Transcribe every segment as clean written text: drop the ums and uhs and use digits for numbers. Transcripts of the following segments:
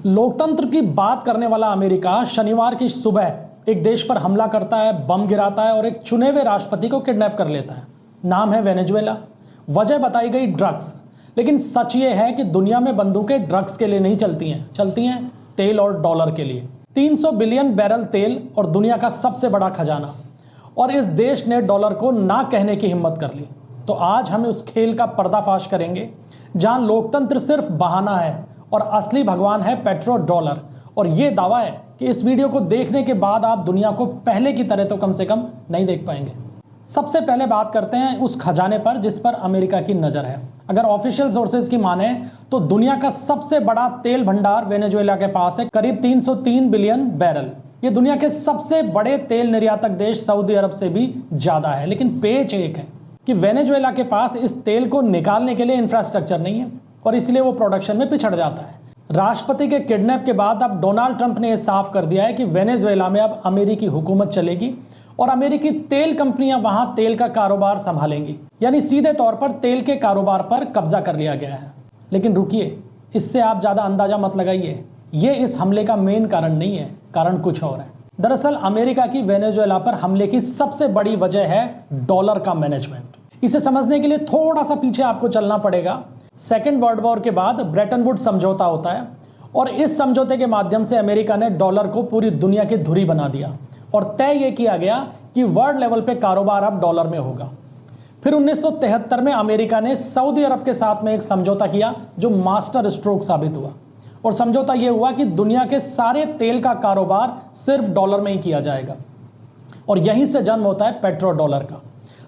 लोकतंत्र की बात करने वाला अमेरिका शनिवार की सुबह एक देश पर हमला करता है, बम गिराता है और एक चुने हुए राष्ट्रपति को किडनैप कर लेता है। नाम है वेनेजुएला। वजह बताई गई ड्रग्स। लेकिन सच ये है कि दुनिया में बंदूकें ड्रग्स के लिए नहीं चलती हैं तेल और डॉलर के लिए। 300 बिलियन बैरल तेल और दुनिया का सबसे बड़ा खजाना, और इस देश ने डॉलर को ना कहने की हिम्मत कर ली। तो आज हम उस खेल का पर्दाफाश करेंगे जहां लोकतंत्र सिर्फ बहाना है और असली भगवान है पेट्रो डॉलर। और यह दावा है कि इस वीडियो को देखने के बाद आप दुनिया को पहले की तरह तो कम से कम नहीं देख पाएंगे। सबसे पहले बात करते हैं उस खजाने पर जिस पर अमेरिका की नजर है। अगर ऑफिशियल सोर्सेज की माने तो दुनिया का सबसे बड़ा तेल भंडार वेनेजुएला के पास है, करीब 303 बिलियन बैरल। ये दुनिया के सबसे बड़े तेल निर्यातक देश सऊदी अरब से भी ज्यादा है। लेकिन पेच एक है कि वेनेजुएला के पास इस तेल को निकालने के लिए इंफ्रास्ट्रक्चर नहीं है और इसलिए वो प्रोडक्शन में पिछड़ जाता है। राष्ट्रपति के किडनैप के बाद अब डोनाल्ड ट्रंप ने यह साफ कर दिया है कि वेनेजुएला में अब अमेरिकी हुकूमत चलेगी और अमेरिकी तेल कंपनियां वहां तेल का कारोबार संभालेंगी। यानी सीधे तौर पर तेल के कारोबार पर कब्जा कर लिया गया है। लेकिन रुकिए, इससे आप ज्यादा अंदाजा मत लगाइए। ये इस हमले का मेन कारण नहीं है, कारण कुछ और है। दरअसल अमेरिका की वेनेजुएला पर हमले की सबसे बड़ी वजह है डॉलर का मैनेजमेंट। इसे समझने के लिए थोड़ा सा पीछे आपको चलना पड़ेगा। सेकेंड वर्ल्ड वॉर के बाद ब्रेटन वुड्स समझौता होता है और इस समझौते के माध्यम से अमेरिका ने डॉलर को पूरी दुनिया की धुरी बना दिया और तय यह किया गया कि वर्ल्ड लेवल पे कारोबार अब डॉलर में होगा। फिर 1973 में अमेरिका ने सऊदी अरब के साथ में एक समझौता किया जो मास्टर स्ट्रोक साबित हुआ। और समझौता यह हुआ कि दुनिया के सारे तेल का कारोबार सिर्फ डॉलर में ही किया जाएगा। और यहीं से जन्म होता है पेट्रो डॉलर का।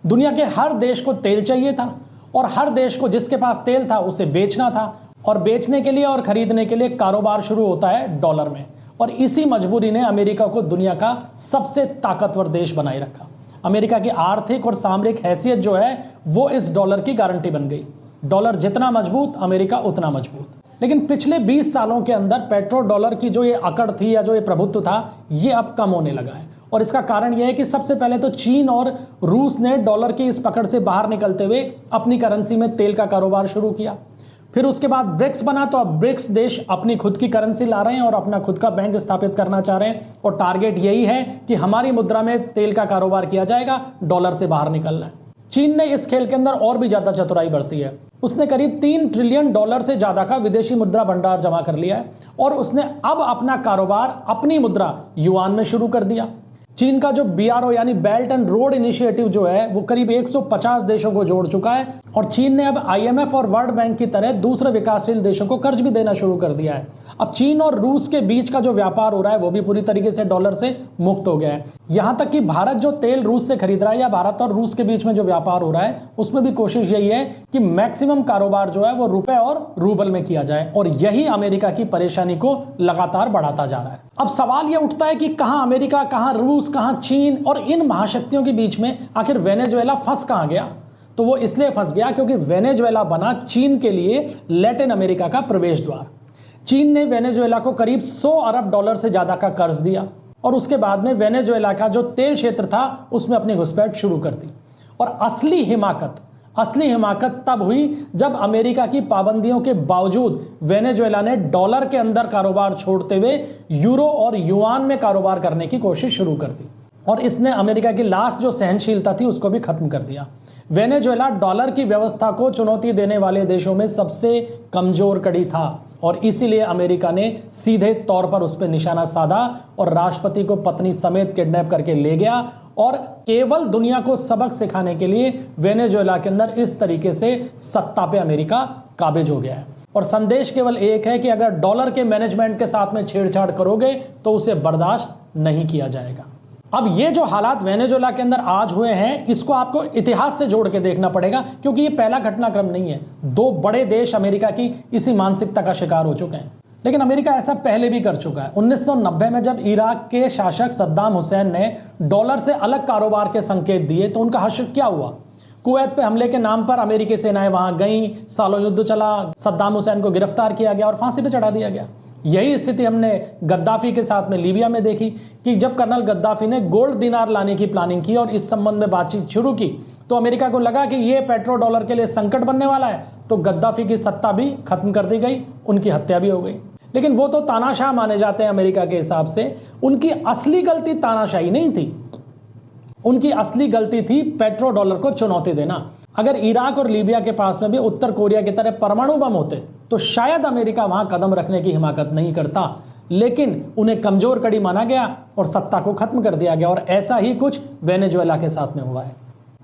दुनिया के हर देश को तेल चाहिए था और हर देश को जिसके पास तेल था उसे बेचना था, और बेचने के लिए और खरीदने के लिए कारोबार शुरू होता है डॉलर में। और इसी मजबूरी ने अमेरिका को दुनिया का सबसे ताकतवर देश बनाए रखा। अमेरिका की आर्थिक और सामरिक हैसियत जो है वो इस डॉलर की गारंटी बन गई। डॉलर जितना मजबूत, अमेरिका उतना मजबूत। लेकिन पिछले 20 सालों के अंदर पेट्रो डॉलर की जो ये अकड़ थी या जो ये प्रभुत्व था, ये अब कम होने लगा है। और इसका कारण यह है कि सबसे पहले तो चीन और रूस ने डॉलर की इस पकड़ से बाहर निकलते हुए अपनी करेंसी में तेल का कारोबार शुरू किया। फिर उसके बाद ब्रिक्स बना, तो अब ब्रिक्स देश अपनी खुद की करेंसी ला रहे हैं और अपना खुद का बैंक स्थापित करना चाह रहे हैं। और टारगेट यही है कि हमारी मुद्रा में तेल का कारोबार किया जाएगा, डॉलर से बाहर निकलना है। चीन ने इस खेल के अंदर और भी ज्यादा चतुराई बरती है। उसने करीब 3 ट्रिलियन डॉलर से ज्यादा का विदेशी मुद्रा भंडार जमा कर लिया है और उसने अब अपना कारोबार अपनी मुद्रा युआन में शुरू कर दिया। चीन का जो BRO यानी बेल्ट एंड रोड इनिशिएटिव जो है वो करीब 150 देशों को जोड़ चुका है। और चीन ने अब IMF और वर्ल्ड बैंक की तरह दूसरे विकासशील देशों को कर्ज भी देना शुरू कर दिया है। अब चीन और रूस के बीच का जो व्यापार हो रहा है वो भी पूरी तरीके से डॉलर से मुक्त हो गया है। यहां तक कि भारत जो तेल रूस से खरीद रहा है या भारत और रूस के बीच में जो व्यापार हो रहा है उसमें भी कोशिश यही है कि मैक्सिमम कारोबार जो है वो रुपए और रूबल में किया जाए। और यही अमेरिका की परेशानी को लगातार बढ़ाता जा रहा है। अब सवाल यह उठता है कि कहां अमेरिका, कहां रूस, कहां चीन, और इन महाशक्तियों के बीच में आखिर वेनेजुएला फंस कहां गया? तो वो इसलिए फंस गया क्योंकि वेनेजुएला बना चीन के लिए लैटिन अमेरिका का प्रवेश द्वार। चीन ने वेनेजुएला को करीब 100 अरब डॉलर से ज्यादा का कर्ज दिया और उसके बाद में वेनेजुएला का जो तेल क्षेत्र था उसमें अपनी घुसपैठ शुरू कर दी। और असली हिमाकत तब हुई जब अमेरिका की पाबंदियों के बावजूद वेनेजुएला ने डॉलर के अंदर कारोबार छोड़ते हुए यूरो और युआन में कारोबार करने की कोशिश शुरू कर दी। और इसने अमेरिका की लास्ट जो सहनशीलता थी उसको भी खत्म कर दिया। वेनेजुएला डॉलर की व्यवस्था को चुनौती देने वाले देशों में सबसे कमजोर कड़ी था और इसीलिए अमेरिका ने सीधे तौर पर उस पर निशाना साधा और राष्ट्रपति को पत्नी समेत किडनैप करके ले गया। और केवल दुनिया को सबक सिखाने के लिए वेनेजुएला के अंदर इस तरीके से सत्ता पे अमेरिका काबिज हो गया है। और संदेश केवल एक है कि अगर डॉलर के मैनेजमेंट के साथ में छेड़छाड़ करोगे तो उसे बर्दाश्त नहीं किया जाएगा। अब ये जो हालात वेनेजुएला के अंदर आज हुए हैं इसको आपको इतिहास से जोड़ के देखना पड़ेगा क्योंकि ये पहला घटनाक्रम नहीं है। 2 बड़े देश अमेरिका की इसी मानसिकता का शिकार हो चुके हैं। लेकिन अमेरिका ऐसा पहले भी कर चुका है। 1990 में जब इराक के शासक सद्दाम हुसैन ने डॉलर से अलग कारोबार के संकेत दिए तो उनका हश्र क्या हुआ? कुवैत पे हमले के नाम पर अमेरिकी सेनाएं वहां गईं, सालों युद्ध चला, सद्दाम हुसैन को गिरफ्तार किया गया और फांसी पे चढ़ा दिया गया। यही स्थिति हमने गद्दाफी के साथ में लीबिया में देखी कि जब कर्नल गद्दाफी ने गोल्ड दिनार लाने की प्लानिंग की और इस संबंध में बातचीत शुरू की तो अमेरिका को लगा कि ये पेट्रो डॉलर के लिए संकट बनने वाला है, तो गद्दाफी की सत्ता भी खत्म कर दी गई, उनकी हत्या भी हो गई। लेकिन वो तो तानाशाह माने जाते हैं अमेरिका के हिसाब से। उनकी असली गलती तानाशाही नहीं थी, उनकी असली गलती थी पेट्रो डॉलर को चुनौती देना। अगर इराक और लीबिया के पास में भी उत्तर कोरिया की तरह परमाणु बम होते तो शायद अमेरिका वहां कदम रखने की हिमाकत नहीं करता, लेकिन उन्हें कमजोर कड़ी माना गया और सत्ता को खत्म कर दिया गया। और ऐसा ही कुछ वेनेजुएला के साथ में हुआ है।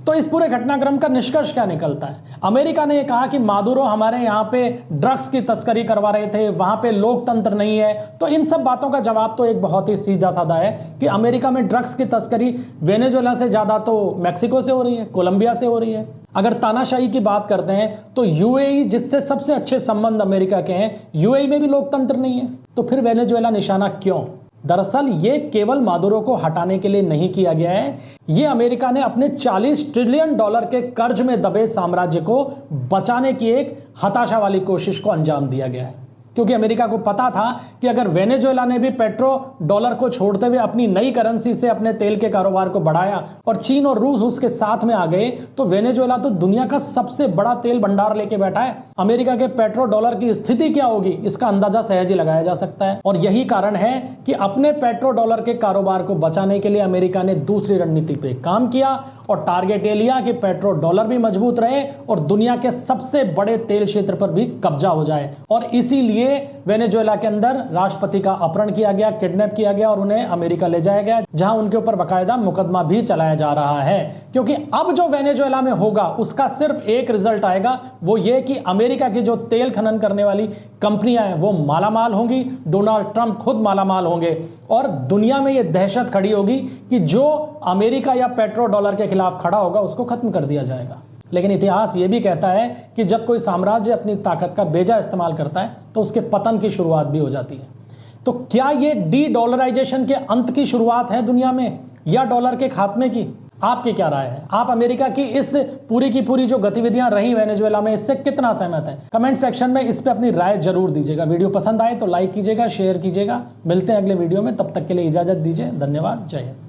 तो इस पूरे घटनाक्रम का निष्कर्ष क्या निकलता है? अमेरिका ने यह कहा कि मादुरो हमारे यहाँ पे ड्रग्स की तस्करी करवा रहे थे, वहां पे लोकतंत्र नहीं है। तो इन सब बातों का जवाब तो एक बहुत ही सीधा साधा है कि अमेरिका में ड्रग्स की तस्करी वेनेजुएला से ज्यादा तो मैक्सिको से हो रही है, कोलंबिया से हो रही है। अगर तानाशाही की बात करते हैं तो यूएई, जिससे सबसे अच्छे संबंध अमेरिका के हैं, यूएई में भी लोकतंत्र नहीं है। तो फिर वेनेजुएला निशाना क्यों? दरअसल ये केवल मादुरो को हटाने के लिए नहीं किया गया है, ये अमेरिका ने अपने 40 ट्रिलियन डॉलर के कर्ज में दबे साम्राज्य को बचाने की एक हताशा वाली कोशिश को अंजाम दिया गया है। क्योंकि अमेरिका को पता था कि अगर वेनेजुएला ने भी पेट्रो डॉलर को छोड़ते हुए अपनी नई करेंसी से अपने तेल के कारोबार को बढ़ाया और चीन और रूस उसके साथ में आ गए, तो वेनेजुएला तो दुनिया का सबसे बड़ा तेल भंडार लेके बैठा है। अमेरिका के पेट्रो डॉलर की स्थिति क्या होगी इसका अंदाजा सहज ही लगाया जा सकता है। और यही कारण है कि अपने पेट्रो डॉलर के कारोबार को बचाने के लिए अमेरिका ने दूसरी रणनीति पे काम किया और टारगेट ये लिया कि पेट्रो डॉलर भी मजबूत रहे और दुनिया के सबसे बड़े तेल क्षेत्र पर भी कब्जा हो जाए। और इसीलिए वेनेजुएला के अंदर राष्ट्रपति का अपहरण किया गया, किडनैप किया गया और उन्हें अमेरिका ले जाया गया, जहां उनके ऊपर बकायदा मुकदमा भी चलाया जा रहा है। क्योंकि अब जो वेनेजुएला में होगा उसका सिर्फ एक रिजल्ट आएगा, वो ये कि अमेरिका की जो तेल खनन करने वाली कंपनियां हैं वो मालामाल होंगी, डोनाल्ड ट्रंप खुद मालामाल होंगे और दुनिया में ये दहशत खड़ी होगी कि जो अमेरिका या पेट्रो डॉलर के खिलाफ खड़ा होगा उसको खत्म कर दिया जाएगा। लेकिन इतिहास ये भी कहता है कि जब कोई साम्राज्य अपनी ताकत का बेजा इस्तेमाल करता है तो उसके पतन की शुरुआत भी हो जाती है। तो क्या ये डी डॉलराइजेशन के अंत की शुरुआत है दुनिया में या डॉलर के खात्मे की? आपकी क्या राय है? आप अमेरिका की इस पूरी की पूरी जो गतिविधियां रही वेनेजुएला में, इससे कितना सहमत हैं? कमेंट सेक्शन में इस पे अपनी राय जरूर दीजिएगा। वीडियो पसंद आए तो लाइक कीजिएगा, शेयर कीजिएगा। मिलते हैं अगले वीडियो में, तब तक के लिए इजाजत दीजिए। धन्यवाद। जय हिंद।